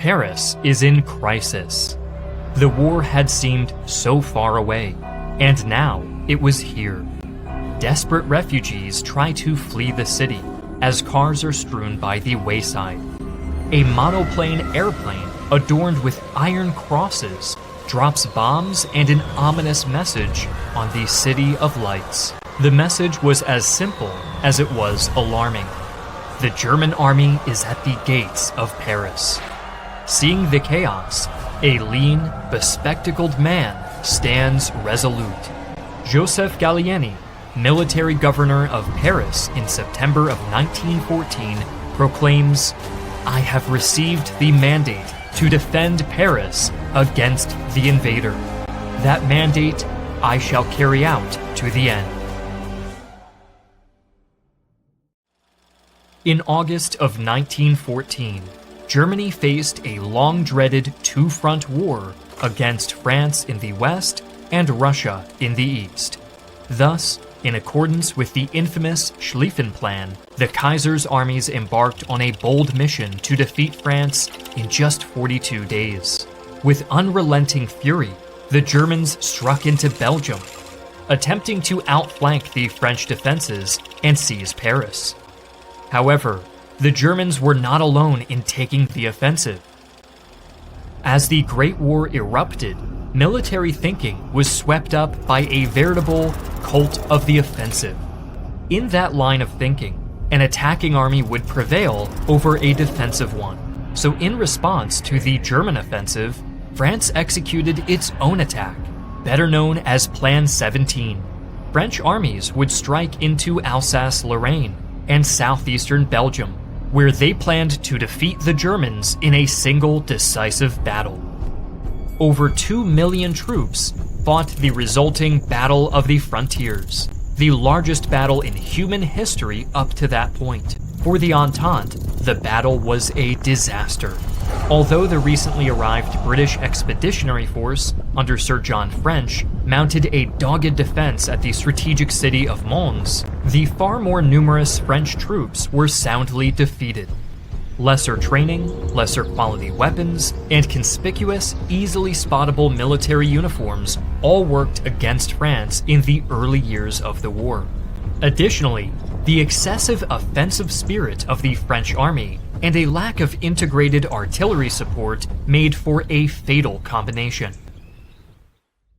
Paris is in crisis. The war had seemed so far away, and now it was here. Desperate refugees try to flee the city as cars are strewn by the wayside. A monoplane airplane adorned with iron crosses drops bombs and an ominous message on the City of Lights. The message was as simple as it was alarming. The German army is at the gates of Paris. Seeing the chaos, a lean, bespectacled man stands resolute. Joseph Gallieni, military governor of Paris in September of 1914, proclaims, "I have received the mandate to defend Paris against the invader. That mandate I shall carry out to the end." In August of 1914, Germany faced a long-dreaded two-front war against France in the west and Russia in the east. Thus, in accordance with the infamous Schlieffen Plan, the Kaiser's armies embarked on a bold mission to defeat France in just 42 days. With unrelenting fury, the Germans struck into Belgium, attempting to outflank the French defenses and seize Paris. However, the Germans were not alone in taking the offensive. As the Great War erupted, military thinking was swept up by a veritable cult of the offensive. In that line of thinking, an attacking army would prevail over a defensive one. So in response to the German offensive, France executed its own attack, better known as Plan 17. French armies would strike into Alsace-Lorraine and southeastern Belgium, where they planned to defeat the Germans in a single decisive battle. Over 2 million troops fought the resulting Battle of the Frontiers, the largest battle in human history up to that point. For the Entente, the battle was a disaster. Although the recently arrived British Expeditionary Force under Sir John French mounted a dogged defense at the strategic city of Mons, the far more numerous French troops were soundly defeated. Lesser training, lesser quality weapons, and conspicuous, easily spottable military uniforms all worked against France in the early years of the war. Additionally, the excessive offensive spirit of the French army and a lack of integrated artillery support made for a fatal combination.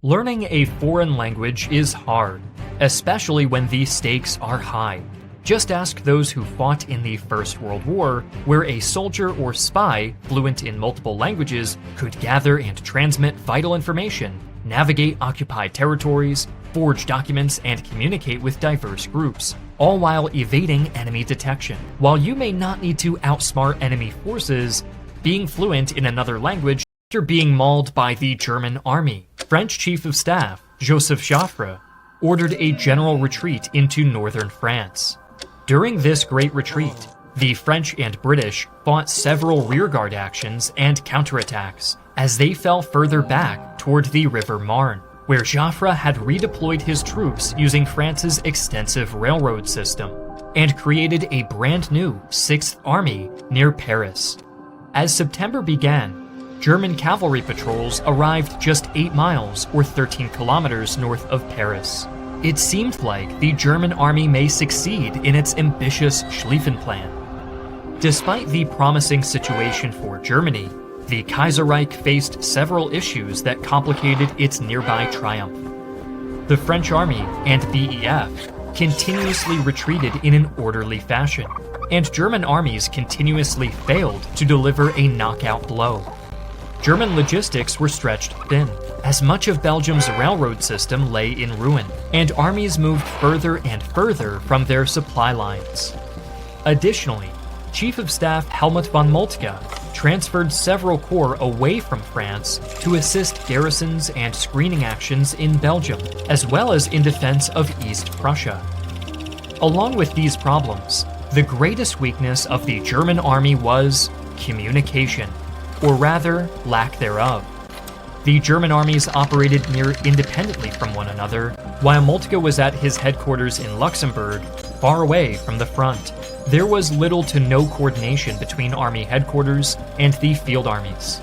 Learning a foreign language is hard, especially when the stakes are high. Just ask those who fought in the First World War, where a soldier or spy fluent in multiple languages could gather and transmit vital information, navigate occupied territories, forge documents, and communicate with diverse groups, all while evading enemy detection. While you may not need to outsmart enemy forces, being fluent in another language after being mauled by the German army, French Chief of Staff Joseph Joffre ordered a general retreat into northern France. During this great retreat, the French and British fought several rearguard actions and counterattacks as they fell further back toward the River Marne, where Joffre had redeployed his troops using France's extensive railroad system and created a brand new 6th Army near Paris. As September began, German cavalry patrols arrived just 8 miles or 13 kilometers north of Paris. It seemed like the German army may succeed in its ambitious Schlieffen Plan. Despite the promising situation for Germany, the Kaiserreich faced several issues that complicated its nearby triumph. The French army and BEF continuously retreated in an orderly fashion, and German armies continuously failed to deliver a knockout blow. German logistics were stretched thin, as much of Belgium's railroad system lay in ruin, and armies moved further and further from their supply lines. Additionally, Chief of Staff Helmut von Moltke transferred several corps away from France to assist garrisons and screening actions in Belgium, as well as in defense of East Prussia. Along with these problems, the greatest weakness of the German army was communication, or rather, lack thereof. The German armies operated near independently from one another. While Moltke was at his headquarters in Luxembourg, far away from the front. There was little to no coordination between army headquarters and the field armies.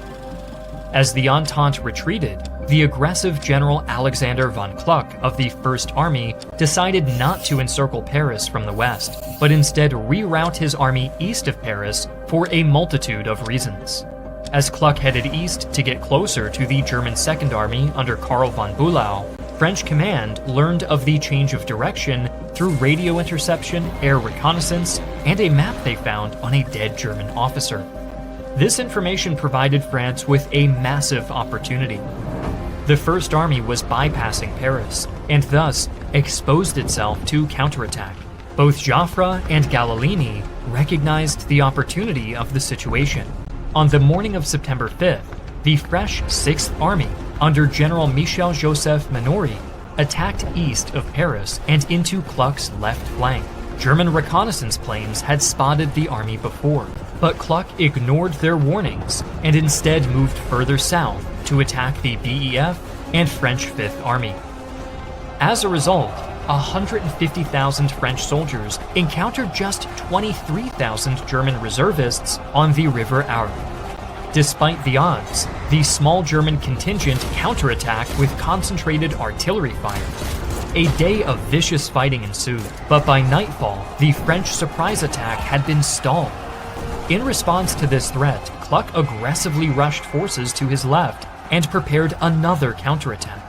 As the Entente retreated, the aggressive General Alexander von Kluck of the First Army decided not to encircle Paris from the west, but instead reroute his army east of Paris for a multitude of reasons. As Kluck headed east to get closer to the German Second Army under Karl von Bülow, French command learned of the change of direction through radio interception, air reconnaissance, and a map they found on a dead German officer. This information provided France with a massive opportunity. The First Army was bypassing Paris, and thus exposed itself to counterattack. Both Joffre and Gallieni recognized the opportunity of the situation. On the morning of September 5th, the fresh 6th Army, under General Michel-Joseph Manoury, attacked east of Paris and into Kluck's left flank. German reconnaissance planes had spotted the army before, but Kluck ignored their warnings and instead moved further south to attack the BEF and French Fifth Army. As a result, 150,000 French soldiers encountered just 23,000 German reservists on the River Aure. Despite the odds, the small German contingent counterattacked with concentrated artillery fire. A day of vicious fighting ensued, but by nightfall, the French surprise attack had been stalled. In response to this threat, Kluck aggressively rushed forces to his left and prepared another counterattack.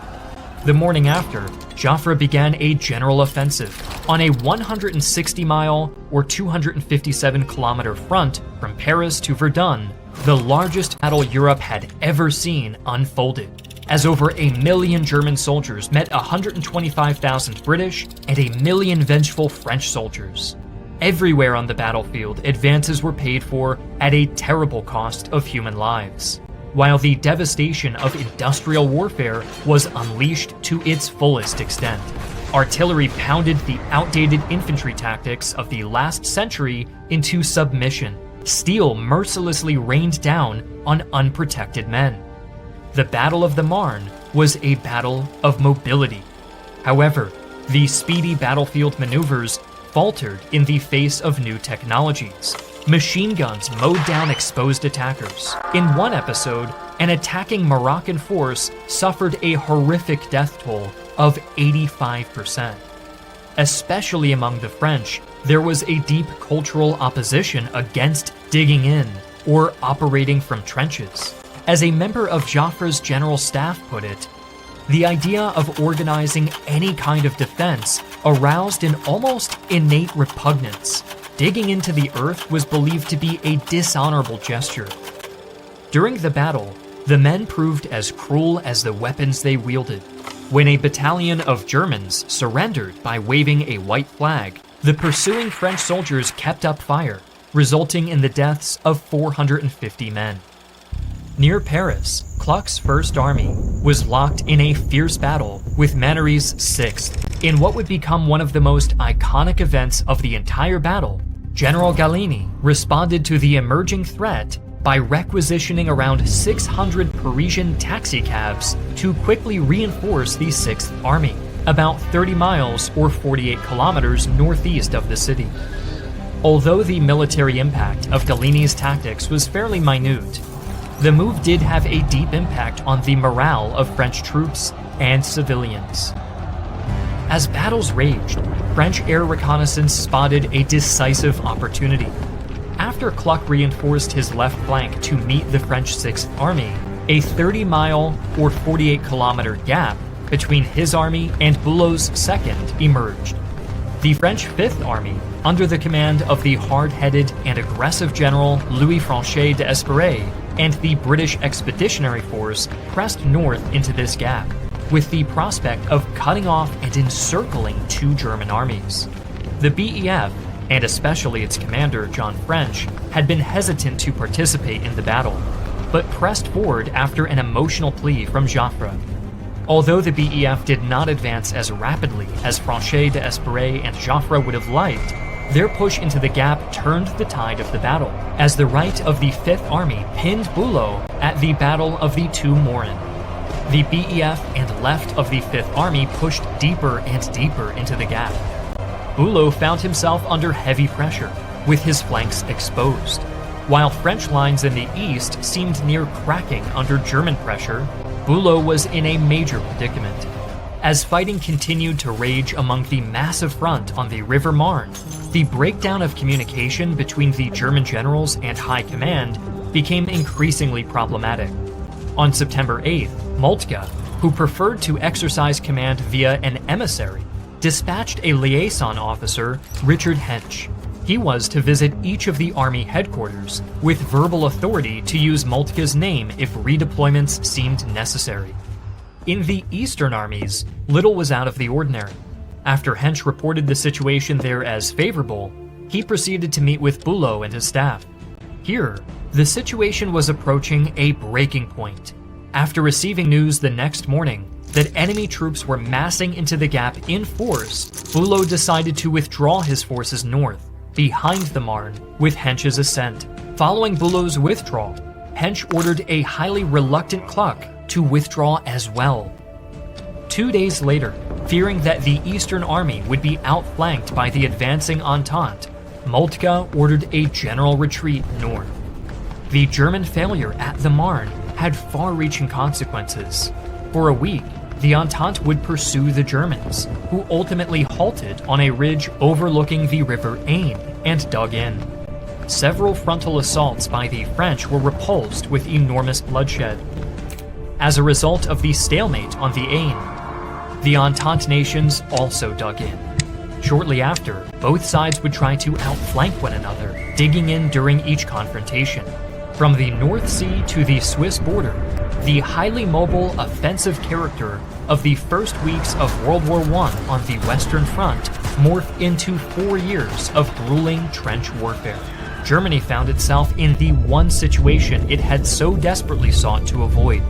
The morning after, Joffre began a general offensive on a 160-mile or 257-kilometer front from Paris to Verdun, the largest battle Europe had ever seen unfolded, as over 1 million German soldiers met 125,000 British and 1 million vengeful French soldiers. Everywhere on the battlefield, advances were paid for at a terrible cost of human lives, while the devastation of industrial warfare was unleashed to its fullest extent. Artillery pounded the outdated infantry tactics of the last century into submission. Steel mercilessly rained down on unprotected men. The Battle of the Marne was a battle of mobility. However, the speedy battlefield maneuvers faltered in the face of new technologies. Machine guns mowed down exposed attackers. In one episode, an attacking Moroccan force suffered a horrific death toll of 85%. Especially among the French, there was a deep cultural opposition against digging in or operating from trenches. As a member of Joffre's general staff put it, the idea of organizing any kind of defense aroused an almost innate repugnance. Digging into the earth was believed to be a dishonorable gesture. During the battle, the men proved as cruel as the weapons they wielded. When a battalion of Germans surrendered by waving a white flag, the pursuing French soldiers kept up fire, resulting in the deaths of 450 men. Near Paris, Kluck's First Army was locked in a fierce battle with Manoury's 6th. In what would become one of the most iconic events of the entire battle, General Gallieni responded to the emerging threat by requisitioning around 600 Parisian taxicabs to quickly reinforce the 6th Army, about 30 miles or 48 kilometers northeast of the city. Although the military impact of Gallieni's tactics was fairly minute, the move did have a deep impact on the morale of French troops and civilians. As battles raged, French air reconnaissance spotted a decisive opportunity. After Kluck reinforced his left flank to meet the French 6th Army, a 30-mile or 48-kilometer gap between his army and Bülow's 2nd emerged. The French 5th Army, under the command of the hard-headed and aggressive General Louis Franchet d'Espèrey, and the British Expeditionary Force pressed north into this gap, with the prospect of cutting off and encircling two German armies. The BEF, and especially its commander John French, had been hesitant to participate in the battle, but pressed forward after an emotional plea from Joffre. Although the BEF did not advance as rapidly as Franchet d'Espèrey and Joffre would have liked, their push into the gap turned the tide of the battle, as the right of the 5th Army pinned Bülow at the Battle of the Two Morin. The BEF and left of the 5th Army pushed deeper and deeper into the gap. Bülow found himself under heavy pressure, with his flanks exposed. While French lines in the east seemed near cracking under German pressure, Bülow was in a major predicament. As fighting continued to rage among the massive front on the River Marne, the breakdown of communication between the German generals and high command became increasingly problematic. On September 8th, Moltke, who preferred to exercise command via an emissary, dispatched a liaison officer, Richard Hensch. He was to visit each of the army headquarters with verbal authority to use Moltke's name if redeployments seemed necessary. In the eastern armies, little was out of the ordinary. After Hensch reported the situation there as favorable, he proceeded to meet with Bülow and his staff. Here, the situation was approaching a breaking point. After receiving news the next morning that enemy troops were massing into the gap in force, Bülow decided to withdraw his forces north, behind the Marne, with Hensch's ascent. Following Bülow's withdrawal, Hensch ordered a highly reluctant Kluck to withdraw as well. 2 days later, fearing that the Eastern Army would be outflanked by the advancing Entente, Moltke ordered a general retreat north. The German failure at the Marne had far-reaching consequences. For a week, the Entente would pursue the Germans, who ultimately halted on a ridge overlooking the River Aisne and dug in. Several frontal assaults by the French were repulsed with enormous bloodshed. As a result of the stalemate on the Aisne, the Entente nations also dug in. Shortly after, both sides would try to outflank one another, digging in during each confrontation. From the North Sea to the Swiss border, the highly mobile, offensive character of the first weeks of World War I on the Western Front morphed into 4 years of grueling trench warfare. Germany found itself in the one situation it had so desperately sought to avoid.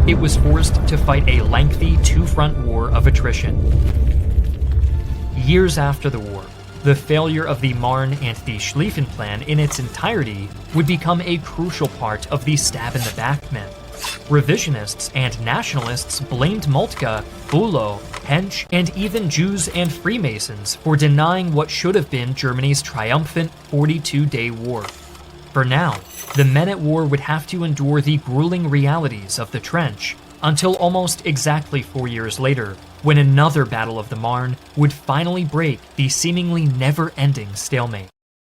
It was forced to fight a lengthy two-front war of attrition. Years after the war, the failure of the Marne and the Schlieffen Plan in its entirety would become a crucial part of the stab-in-the-back myth. Revisionists and nationalists blamed Moltke, Bülow, Hensch, and even Jews and Freemasons for denying what should have been Germany's triumphant 42-day war. For now, the men at war would have to endure the grueling realities of the trench until almost exactly 4 years later, when another Battle of the Marne would finally break the seemingly never-ending stalemate.